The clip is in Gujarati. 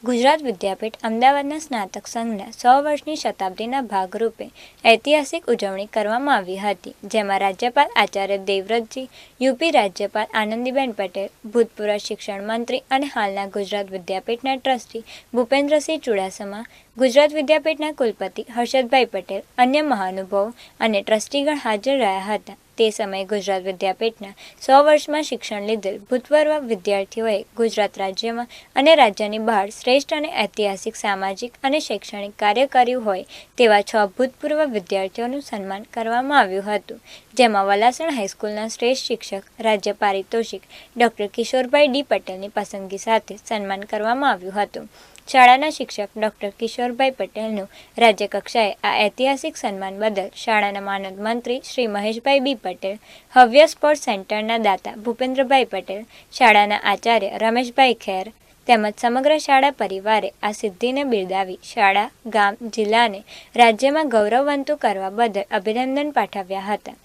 ગુજરાત વિદ્યાપીઠ અમદાવાદના સ્નાતક સંઘના 100 વર્ષની શતાબ્દીના ભાગરૂપે ઐતિહાસિક ઉજવણી કરવામાં આવી હતી, જેમાં રાજ્યપાલ આચાર્ય દેવવ્રતજી, યુપી રાજ્યપાલ આનંદીબેન પટેલ, ભૂતપૂર્વ શિક્ષણ મંત્રી અને હાલના ગુજરાત વિદ્યાપીઠના ટ્રસ્ટી ભૂપેન્દ્રસિંહ ચુડાસમા, ગુજરાત વિદ્યાપીઠના કુલપતિ હર્ષદભાઈ પટેલ, અન્ય મહાનુભાવો અને ટ્રસ્ટીગણ હાજર રહ્યા હતા. તે સમયે ગુજરાત વિદ્યાપીઠના 100 વર્ષમાં શિક્ષણ લીધેલ ભૂતપૂર્વ વિદ્યાર્થીઓએ ગુજરાત રાજ્યમાં અને રાજ્યની બહાર શ્રેષ્ઠ અને ઐતિહાસિક સામાજિક અને શૈક્ષણિક કાર્ય કર્યું હોય તેવા 6 ભૂતપૂર્વ વિદ્યાર્થીઓનું સન્માન કરવામાં આવ્યું હતું, જેમાં વલાસણ હાઈસ્કૂલના શ્રેષ્ઠ શિક્ષક રાજ્ય પારિતોષિક ડૉક્ટર કિશોરભાઈ ડી પટેલની પસંદગી સાથે સન્માન કરવામાં આવ્યું હતું. શાળાના શિક્ષક ડૉક્ટર કિશોરભાઈ પટેલનું રાજ્યકક્ષાએ આ ઐતિહાસિક સન્માન બદલ શાળાના માનદ મંત્રી શ્રી મહેશભાઈ બી પટેલ, હવ્ય સ્પોર્ટ્સ સેન્ટરના દાતા ભૂપેન્દ્રભાઈ પટેલ, શાળાના આચાર્ય રમેશભાઈ ખેર તેમજ સમગ્ર શાળા પરિવારે આ સિદ્ધિને બિરદાવી શાળા, ગામ, જિલ્લાને રાજ્યમાં ગૌરવવંતું કરવા બદલ અભિનંદન પાઠવ્યા હતા.